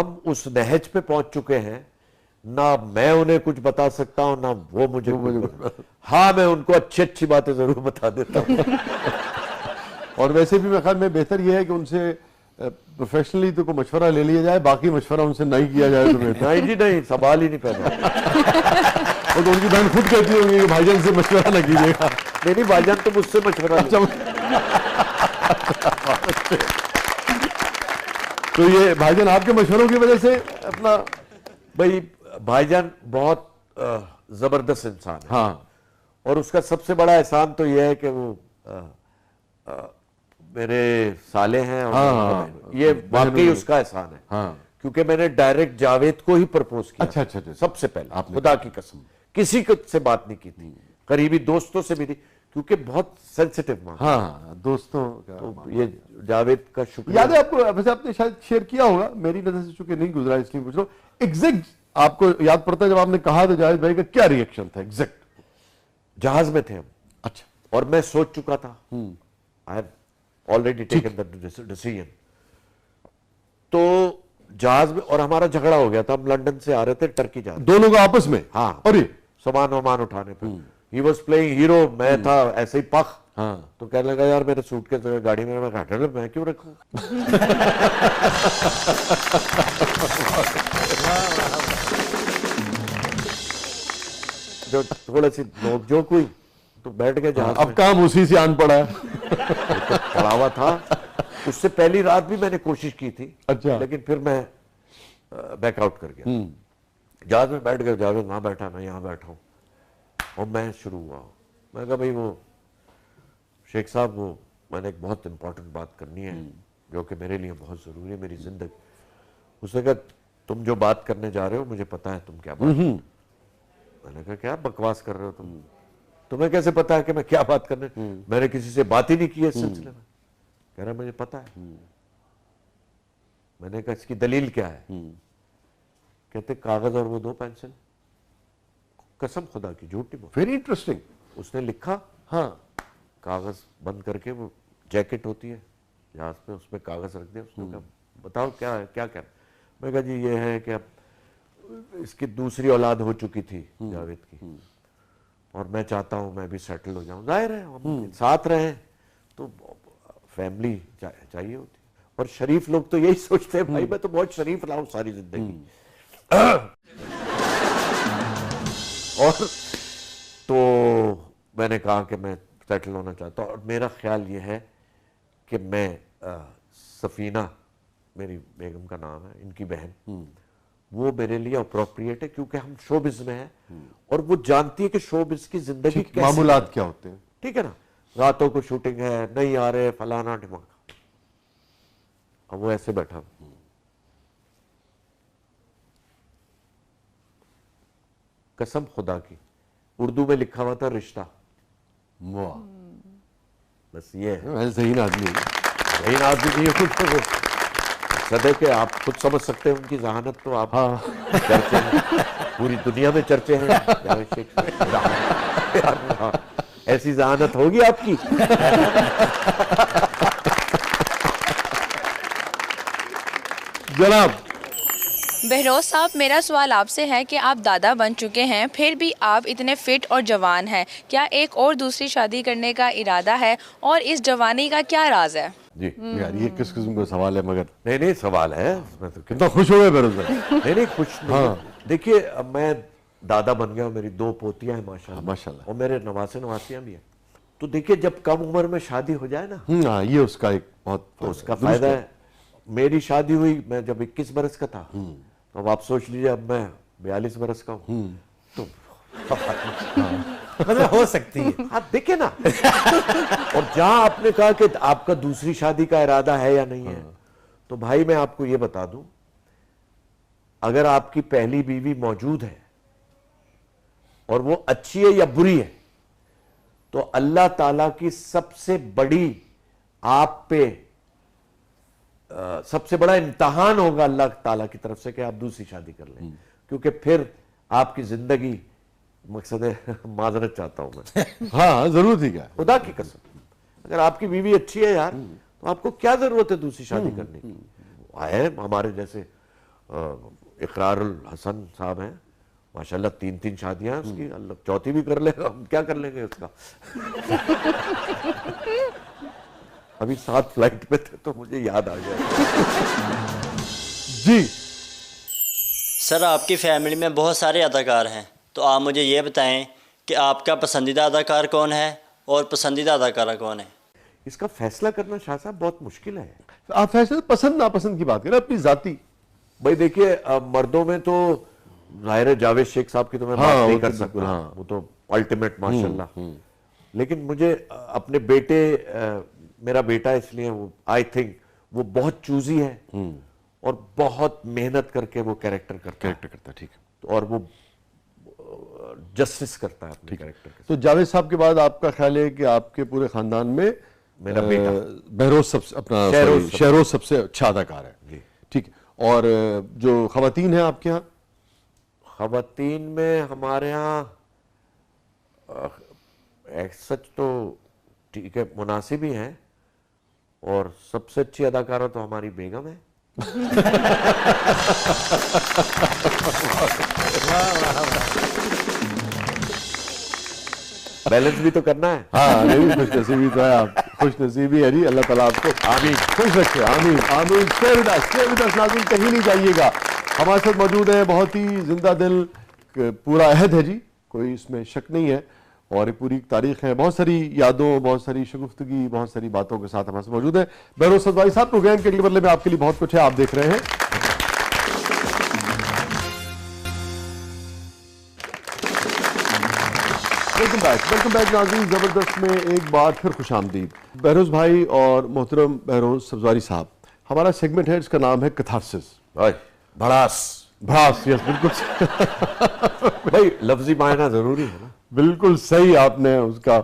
हम उस नहज पे पहुंच चुके हैं, ना मैं उन्हें कुछ बता सकता हूं, ना वो मुझे हाँ, मैं उनको अच्छी अच्छी बातें जरूर बता देता हूँ। और वैसे भी मैं ख्याल में बेहतर यह है कि उनसे प्रोफेशनली तो को मशवरा ले लिया जाए, बाकी मशवरा उनसे नहीं किया जाए तो बेहतर। नहीं जी नहीं, सवाल ही नहीं पैदा। वो तो उनकी बहन खुद कहती होंगी कि भाईजान से मशवरा ना कीजिएगा। नहीं भाईजान, तो मुझसे मशवरा अच्छा। तो ये भाईजान आपके मशवरों की वजह से अपना भाई, भाईजान बहुत जबरदस्त इंसान है। हाँ, और उसका सबसे बड़ा एहसान तो यह है कि वो मेरे साले हैं और हाँ, ये वाकई उसका एहसान है। हाँ, क्योंकि मैंने डायरेक्ट जावेद को ही प्रपोज किया। अच्छा अच्छा अच्छा, सबसे पहले आपने खुदा की कसम किसी को से बात नहीं की थी, करीबी दोस्तों से भी नहीं, क्योंकि बहुत सेंसिटिव मामला। हाँ, दोस्तों का तो ये जावेद का शुक्रिया। याद है आपको? वैसे आपने शायद शेयर किया होगा, मेरी नजर से चूंकि नहीं गुजरा इसलिए पूछ रहा हूँ। एग्जैक्ट आपको याद पड़ता है जब आपने कहा तो जावेद भाई का क्या रिएक्शन था एग्जैक्ट? जहाज में थे हम, अच्छा, और मैं सोच चुका था, I have already taken the decision. तो जहाज में, और हमारा झगड़ा हो गया था, हम लंदन से आ रहे थे टर्की जा रहे थे। दोनों का आपस में? हाँ, अरे सामान वामान उठाने पर ही वॉज प्लेइंग हीरो, मैं था ऐसे ही पख। हाँ, तो कहने लगा यार मेरे सूटकेस गाड़ी में, मैं घाटे मैं क्यों रखूं? जो थोड़ा सी नोकझोंक हुई तो बैठ गए जहाज अब में। काम उसी से आन पड़ा है। तो पड़ा हुआ था। उससे पहली रात भी मैंने कोशिश की थी, अच्छा, लेकिन फिर मैं बैकआउट कर गया। जहाज में बैठ गए, जावेद वहां बैठा, मैं यहाँ बैठा हूँ, और मैं शुरू हुआ। मैं कहा भाई वो शेख साहब, वो मैंने एक बहुत इंपॉर्टेंट बात करनी है जो कि मेरे लिए बहुत जरूरी है, मेरी जिंदगी। उसने कहा तुम जो बात करने जा रहे हो मुझे पता है तुम क्या बात। मैंने कहा क्या बकवास कर रहे हो तुम, तुम्हें कैसे पता है कि मैं क्या बात करने, मैंने किसी से बात ही नहीं की है इस सिलसिले में। कह रहा मुझे पता है। मैंने कहा इसकी दलील क्या है? कहते कागज और वो 2 पेंसिल। कसम खुदा की, झूठ नहीं बोल। Very interesting. उसने लिखा, हाँ, कागज बंद करके, वो जैकेट होती है जहाज पे, उसमें कागज रख दिया। उसने कहा बताओ क्या है, क्या क्या? मैं कहा जी ये है कि अब इसकी दूसरी औलाद हो चुकी थी जावेद की, और मैं चाहता हूं मैं भी सेटल हो जाऊं। जाहिर है हम साथ रहे तो फैमिली चाहिए होती, और शरीफ लोग तो यही सोचते हैं भाई मैं तो बहुत शरीफ रहा हूं सारी जिंदगी। और तो मैंने कहा कि मैं सेटल होना चाहता हूं, और मेरा ख्याल ये है कि मैं सफीना, मेरी बेगम का नाम है, इनकी बहन, वो मेरे लिए अप्रोप्रिएट है, क्योंकि हम शोबिज में हैं और वो जानती है कि शोबिज की जिंदगी कैसी मामूलात क्या होते हैं। ठीक है ना, रातों को शूटिंग है, नहीं आ रहे, फलाना ढिमाका। अब वो ऐसे बैठा, कसम खुदा की, उर्दू में लिखा हुआ था रिश्ता। वाह, बस ये है। वैसे सही ना आदमी है। यही ना आदमी नहीं है सदे के, आप खुद समझ सकते हैं उनकी जहानत। तो आप चर्चे हैं, पूरी दुनिया में चर्चे हैं जावेद शेख साहब। हाँ, ऐसी जहानत होगी आपकी। जनाब बहरोज साहब, मेरा सवाल आपसे है कि आप दादा बन चुके हैं, फिर भी आप इतने फिट और जवान हैं, क्या एक और दूसरी शादी करने का इरादा है, और इस जवानी का क्या राज है? जी यार ये किस किस्म का सवाल है, मगर नहीं नहीं सवाल है इसमें तो। कितना खुश हो गए बहरोज भाई। नहीं नहीं खुश नहीं। देखिए अब मैं दादा बन गया, मेरी 2 पोतियां हैं माशाल्लाह, माशाल्लाह, और मेरे नवासे नवासियां भी हैं। तो देखिए जब कम उम्र में शादी हो जाए ना, हाँ, ये उसका एक बहुत तो उसका फायदा है। मेरी शादी हुई मैं जब 21 बरस का था, तो अब आप सोच लीजिए अब मैं 42 बरस का हूँ, तो मतलब हो सकती है। आप देखे ना। और जहां आपने कहा कि आपका दूसरी शादी का इरादा है या नहीं है, तो भाई मैं आपको ये बता दूं, अगर आपकी पहली बीवी मौजूद है और वो अच्छी है या बुरी है, तो अल्लाह ताला की सबसे बड़ी आप पे सबसे बड़ा इम्तहान होगा अल्लाह ताला की तरफ से कि आप दूसरी शादी कर लें, क्योंकि फिर आपकी जिंदगी, मकसद है माजरत चाहता हूं मैं, हाँ जरूर थी क्या, खुदा की कसम, अगर आपकी बीवी अच्छी है यार, तो आपको क्या जरूरत है दूसरी शादी करने की? आए हमारे जैसे इकरारुल हसन साहब हैं, माशाल्लाह 3-3 शादियां हैं उसकी, अल्लाह चौथी भी कर लेगा, हम क्या कर लेंगे उसका। अभी 7 फ्लाइट पे थे तो मुझे याद आ गया। जी सर, आपकी फैमिली में बहुत सारे अदाकार हैं, तो आप मुझे ये बताएं कि आपका पसंदीदा अदाकार कौन है और पसंदीदा अदाकारा कौन है? इसका फैसला करना शाह साहब बहुत मुश्किल है। आप फैसले पसंद नापसंद की बात करें, अपनी जाती। भाई देखिए, मर्दों में तो जाहिर है जावेद शेख साहब की तो मैं बात नहीं कर सकता, वो तो अल्टीमेट माशाल्लाह। लेकिन मुझे अपने बेटे, मेरा बेटा इसलिए वो आई थिंक वो बहुत चूजी है और बहुत मेहनत करके वो कैरेक्टर करता है, ठीक है। और वो जस्टिस करता है अपने कैरेक्टर के। तो जावेद साहब के बाद आपका ख्याल है कि आपके पूरे खानदान में मेरा बेटा बहरोज सबसे अपना शहरोज सबसे अच्छा अदाकार है जी। ठीक है। और जो खवातीन है आपके यहाँ? खवातीन में हमारे यहाँ सच तो ठीक है, मुनासिब ही हैं, और सबसे अच्छी अदाकारा तो हमारी बेगम है। बैलेंस भी तो करना है। हाँ, नहीं, खुश नसीबी तो है आप, खुश नसीबी है जी, अल्लाह ताला आपको आमीन खुश रखे, आमीन आमीन। स्टे विद अस नाज़रीन, कहीं नहीं जाइएगा, हमारे साथ मौजूद है, बहुत ही जिंदा दिल पूरा अहद है जी, कोई इसमें शक नहीं है, और ये पूरी तारीख है, बहुत सारी यादों, बहुत सारी शगुफ्तगी, बहुत सारी बातों के साथ हमारे साथ मौजूद है बहरोज सदवारी साहब। प्रोग्राम के बदले में आपके लिए बहुत कुछ है, आप देख रहे हैं। वेलकम बैक नाज़रीन, जबरदस्त में एक बार फिर खुशामदीद। बहरोज भाई और मोहतरम बहरोज सब्ज़वारी साहब, हमारा सेगमेंट है, इसका नाम है कैथारसिस, भड़ास। यस, बिल्कुल भाई लफ्जी मायना जरूरी है ना। बिल्कुल सही आपने उसका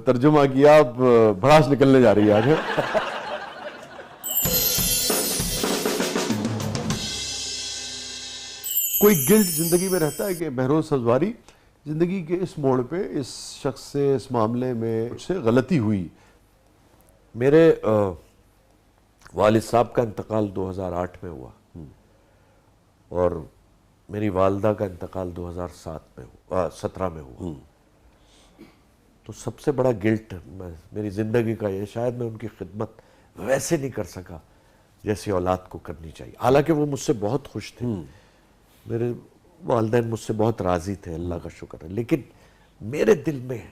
तर्जुमा किया। अब भड़ास निकलने जा रही है आज। कोई गिल्ट जिंदगी में रहता है कि बहरोज सब्ज़वारी जिंदगी के इस मोड़ पे इस शख्स से, इस मामले में उससे गलती हुई? मेरे वालिद साहब का इंतकाल 2008 में हुआ और मेरी वालदा का इंतकाल 2017 में हुआ। तो सबसे बड़ा गिल्ट मेरी ज़िंदगी का ये, शायद मैं उनकी खिदमत वैसे नहीं कर सका जैसी औलाद को करनी चाहिए। हालांकि वो मुझसे बहुत खुश थे, मेरे वालिदैन मुझसे बहुत राज़ी थे, अल्लाह का शुक्र है। लेकिन मेरे दिल में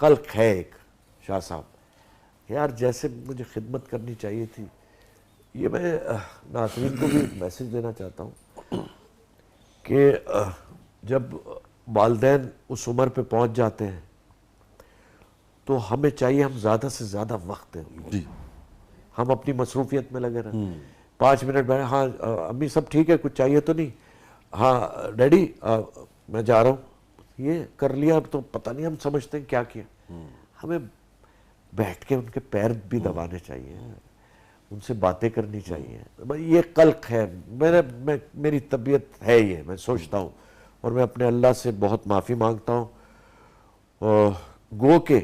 कल्क है एक, शाह साहब यार, जैसे मुझे खिदमत करनी चाहिए थी। ये मैं नाज़रीन को भी मैसेज देना चाहता हूँ कि जब वालिदैन उस उम्र पे पहुँच जाते हैं तो हमें चाहिए हम ज़्यादा से ज़्यादा वक्त दें जी। हम अपनी मसरूफियत में लगे रहें, 5 मिनट बैठे, हाँ अम्मी सब ठीक है, कुछ चाहिए तो नहीं, हाँ डैडी मैं जा रहा हूँ, ये कर लिया तो पता नहीं हम समझते हैं क्या किया। हमें बैठ के उनके पैर भी दबाने चाहिए, उनसे बातें करनी चाहिए। ये कल्क है मेरी तबीयत है ये, मैं सोचता हूँ, और मैं अपने अल्लाह से बहुत माफ़ी मांगता हूँ। गो के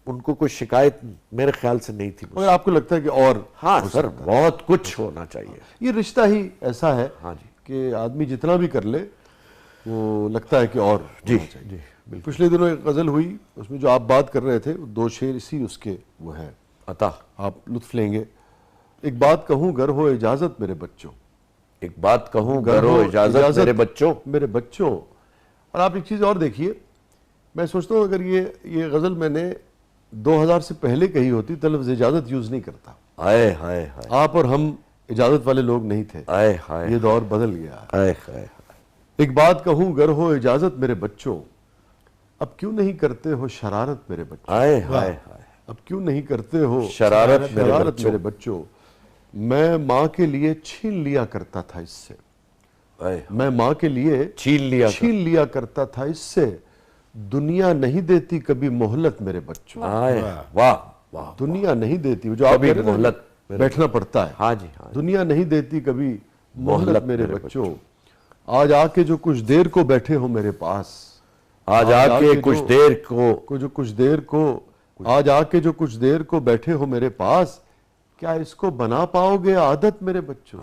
उनको कोई शिकायत मेरे ख्याल से नहीं थी। और आपको लगता है कि और? हाँ सर, बहुत कुछ होना चाहिए। ये रिश्ता ही ऐसा है हाँ जी कि आदमी जितना भी कर ले वो लगता है कि और जी जी बिल्कुल। पिछले दिनों एक गज़ल हुई, उसमें जो आप बात कर रहे थे, 2 शेर इसी उसके वो हैं, अता आप लुत्फ लेंगे। एक बात कहूँ गर हो इजाज़त मेरे बच्चों, एक बात कहूँ गर हो इजाज़त मेरे बच्चों। और आप एक चीज़ और देखिए, मैं सोचता हूँ अगर ये गज़ल मैंने 2000 से पहले कही होती तो लफ्ज़ इजाज़त यूज़ नहीं करता। आए हाय हाय, आप और हम इजाज़त वाले लोग नहीं थे। आए हाय, ये दौर बदल गया। आए हाय। एक बात कहूँ गर हो इजाज़त मेरे बच्चों, अब क्यों नहीं करते हो शरारत मेरे बच्चों। आए हाय हाय, अब क्यों नहीं करते हो शरारत मेरे बच्चों। मैं माँ के लिए छीन लिया करता था इससे, मैं माँ के लिए छीन लिया करता था इससे, दुनिया नहीं देती कभी मोहलत मेरे बच्चों। वाह वाह, दुनिया नहीं देती, जो आप मोहलत बैठना पड़ता है। हाँ जी हाँ, दुनिया नहीं देती कभी मोहलत मेरे बच्चों। आज आके जो कुछ देर को बैठे हो मेरे पास, आज आके कुछ देर को आज आके जो कुछ देर को बैठे हो मेरे पास, क्या इसको बना पाओगे आदत मेरे बच्चों?